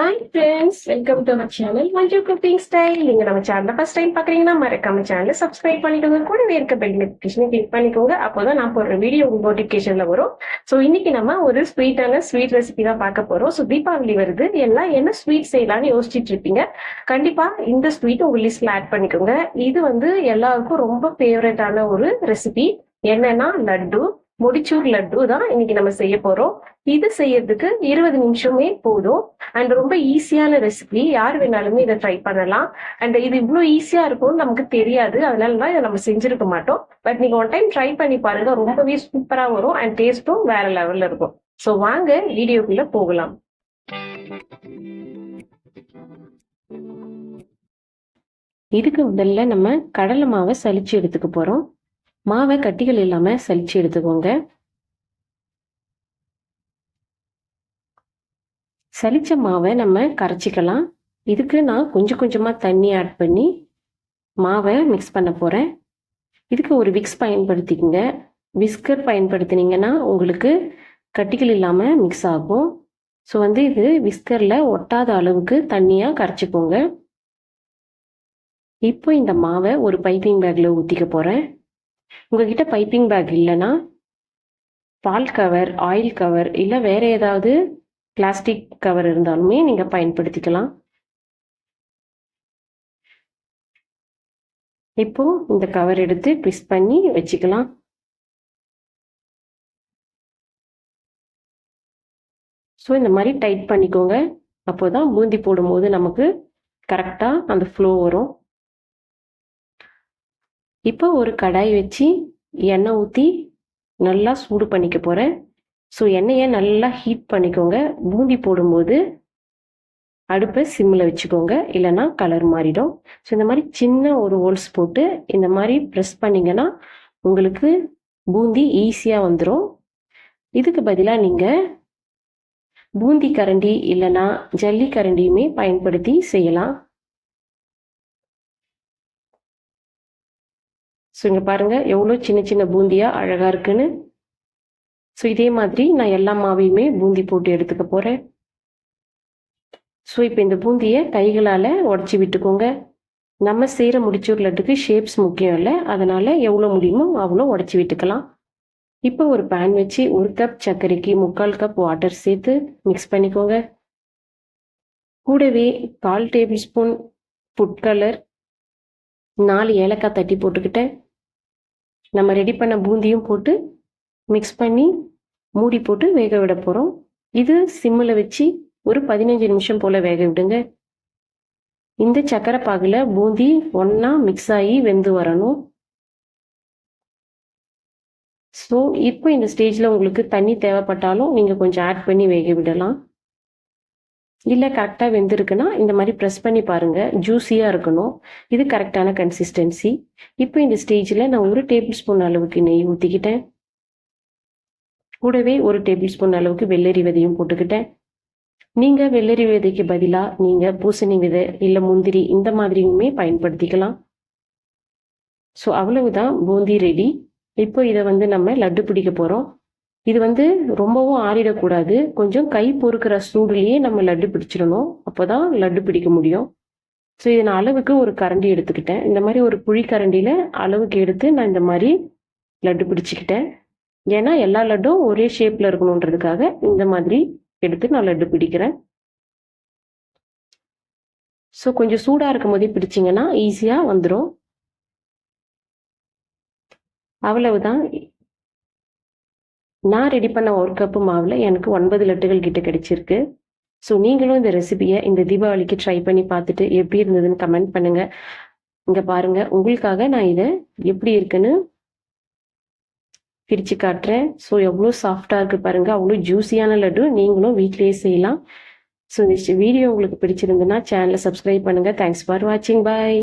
Hi friends, welcome to our channel Manju cooking style. நீங்க நம்ம சேனலை ஃபர்ஸ்ட் டைம் பாக்குறீங்கன்னா மறக்காம சேனலை சப்ஸ்கிரைப் பண்ணிக்கோங்க. கூடவே இருக்க பெல் நோட்டிஃபிகேஷனை கிளிக் பண்ணிக்கோங்க. அப்போதான் நான் போடுற வீடியோ உங்களுக்கு நோட்டிஃபிகேஷன்ல வரும். ஸோ இன்னைக்கு நம்ம ஒரு ஸ்வீட் ரெசிபி தான் பார்க்க போறோம். ஸோ தீபாவளி வருது, எல்லாம் என்ன ஸ்வீட் செய்யலாம்னு யோசிச்சுட்டு இருப்பீங்க. கண்டிப்பா இந்த ஸ்வீட் உங்க லிஸ்ட்ல ஆட் பண்ணிக்கோங்க. இது எல்லாருக்கும் ரொம்ப ஃபேவரட்டான ஒரு ரெசிபி. என்னன்னா லட்டு, முடிச்சூர் லட்டு தான் இன்னைக்கு நம்ம செய்ய போறோம். இது செய்யறதுக்கு 20 நிமிஷமே போதும். அண்ட் ரொம்ப ஈஸியான ரெசிபி, யார் வேணாலுமே இதை ட்ரை பண்ணலாம். அண்ட் இது இவ்வளோ ஈஸியா இருக்கும்னு நமக்கு தெரியாது, அதனால தான் இதை நம்ம செஞ்சிருக்க மாட்டோம். பட் நீங்க ஒன் டைம் ட்ரை பண்ணி பாருங்க, ரொம்பவே சூப்பரா வரும் அண்ட் டேஸ்ட்டும் வேற லெவல்ல இருக்கும். ஸோ வாங்க வீடியோக்குள்ள போகலாம். இதுக்கு முதல்ல நம்ம கடலை மாவை சலிச்சு எடுத்துக்க போறோம். மாவை கட்டிகள் இல்லாம சலிச்சு எடுத்துக்கோங்க. சலிச்ச மாவை நம்ம கரைச்சிக்கலாம். இதுக்கு நான் கொஞ்சம் கொஞ்சமா தண்ணி ஆட் பண்ணி மாவை மிக்ஸ் பண்ண போறேன். இதுக்கு ஒரு விக்ஸ் பயன்படுத்திக்கங்க. விஸ்கர் பயன்படுத்தினீங்கன்னா உங்களுக்கு கட்டிகள் இல்லாம மிக்ஸ் ஆகும். ஸோ இது விஸ்கர்ல ஒட்டாத அளவுக்கு தண்ணியா கரைச்சிக்கோங்க. இப்போ இந்த மாவை ஒரு பைப்பிங் பேக்ல ஊத்திக்க போறேன். உங்ககிட்ட பைப்பிங் பேக் இல்லைன்னா பால் கவர், ஆயில் கவர், இல்லை வேற ஏதாவது பிளாஸ்டிக் கவர் இருந்தாலுமே நீங்க பயன்படுத்திக்கலாம். இப்போ இந்த கவர் எடுத்து ட்விஸ்ட் பண்ணி வச்சுக்கலாம். ஸோ இந்த மாதிரி டைட் பண்ணிக்கோங்க. அப்போதான் பூந்தி போடும்போது நமக்கு கரெக்டா அந்த ஃப்ளோ வரும். இப்போ ஒரு கடாய் வச்சு எண்ணெய் ஊற்றி நல்லா சூடு பண்ணிக்க போகிறேன். ஸோ எண்ணெயை நல்லா ஹீட் பண்ணிக்கோங்க. பூந்தி போடும்போது அடுப்பை சிம்மில் வச்சுக்கோங்க, இல்லைன்னா கலர் மாறிடும். ஸோ இந்த மாதிரி சின்ன ஒரு ஹோல்ஸ் போட்டு இந்த மாதிரி ப்ரெஸ் பண்ணிங்கன்னா உங்களுக்கு பூந்தி ஈஸியாக வந்துடும். இதுக்கு பதிலாக நீங்கள் பூந்தி கரண்டி இல்லைன்னா ஜல்லி கரண்டியுமே பயன்படுத்தி செய்யலாம். ஸோ இங்கே பாருங்கள் எவ்வளோ சின்ன சின்ன பூந்தியாக அழகாக இருக்குன்னு. ஸோ இதே மாதிரி நான் எல்லா மாவையுமே பூந்தி போட்டு எடுத்துக்க போகிறேன். ஸோ இப்போ இந்த பூந்தியை கைகளால் உடச்சி விட்டுக்கோங்க. நம்ம செய்கிற முடிச்சூர் லட்டுக்கு ஷேப்ஸ் முக்கியம் இல்லை, அதனால் எவ்வளோ முடியுமோ அவ்வளோ உடச்சி விட்டுக்கலாம். இப்போ ஒரு பேன் வச்சு 1 கப் சர்க்கரைக்கு 3/4 கப் வாட்டர் சேர்த்து மிக்ஸ் பண்ணிக்கோங்க. கூடவே 1/4 டேபிள் ஸ்பூன் ஃபுட் கலர், 4 ஏலக்காய் தட்டி போட்டுக்கிட்டேன். நம்ம ரெடி பண்ண பூந்தியும் போட்டு மிக்ஸ் பண்ணி மூடி போட்டு வேக விட போகிறோம். இது சிம்மில் வச்சு ஒரு 15 நிமிஷம் போல் வேக விடுங்க. இந்த சக்கரை பாகில் பூந்தி ஒன்றா மிக்ஸ் ஆகி வெந்து வரணும். ஸோ இப்போ இந்த ஸ்டேஜில் உங்களுக்கு தண்ணி தேவைப்பட்டாலும் நீங்கள் கொஞ்சம் ஆட் பண்ணி வேக விடலாம். இல்லை கரெக்டாக வெந்திருக்குன்னா இந்த மாதிரி ப்ரெஸ் பண்ணி பாருங்கள், ஜூஸியாக இருக்கணும். இது கரெக்டான கன்சிஸ்டன்சி. இப்போ இந்த ஸ்டேஜில் நான் 1 டேபிள் ஸ்பூன் அளவுக்கு நெய் ஊற்றிக்கிட்டேன். கூடவே 1 டேபிள் ஸ்பூன் அளவுக்கு வெள்ளரி விதையும் போட்டுக்கிட்டேன். நீங்கள் வெள்ளரி விதைக்கு பதிலாக நீங்கள் பூசணி விதை இல்லை முந்திரி இந்த மாதிரியுமே பயன்படுத்திக்கலாம். ஸோ அவ்வளவுதான், பூந்தி ரெடி. இப்போ இதை நம்ம லட்டு பிடிக்க போகிறோம். இது ரொம்பவும் ஆறிடக்கூடாது, கொஞ்சம் கை பொறுக்கிற சூடுலேயே நம்ம லட்டு பிடிச்சிடணும். அப்போ தான் லட்டு பிடிக்க முடியும். ஸோ இதை நான் அளவுக்கு ஒரு கரண்டி எடுத்துக்கிட்டேன். இந்த மாதிரி ஒரு புளி கரண்டியில் அளவுக்கு எடுத்து நான் இந்த மாதிரி லட்டு பிடிச்சிக்கிட்டேன். ஏன்னா எல்லா லட்டும் ஒரே ஷேப்பில் இருக்கணுன்றதுக்காக இந்த மாதிரி எடுத்து நான் லட்டு பிடிக்கிறேன். ஸோ கொஞ்சம் சூடாக இருக்கும் போதே பிடிச்சிங்கன்னா ஈஸியாக வந்துடும். அவ்வளவுதான், நான் ரெடி பண்ண 1 கப்பு மாவில் எனக்கு 9 லட்டுகள் கிட்ட கிடைச்சிருக்கு. ஸோ நீங்களும் இந்த ரெசிபியை இந்த தீபாவளிக்கு ட்ரை பண்ணி பார்த்துட்டு எப்படி இருந்ததுன்னு கமெண்ட் பண்ணுங்கள். இங்கே பாருங்கள், உங்களுக்காக நான் இதை எப்படி இருக்குன்னு பிரித்து காட்டுறேன். ஸோ எவ்வளோ சாஃப்டாக இருக்குது பாருங்கள், அவ்வளோ ஜூஸியான லட்டு. நீங்களும் வீட்டிலேயே செய்யலாம். ஸோ இந்த வீடியோ உங்களுக்கு பிடிச்சிருந்துன்னா சேனலை சப்ஸ்கிரைப் பண்ணுங்கள். தேங்க்ஸ் ஃபார் வாட்சிங். பாய்.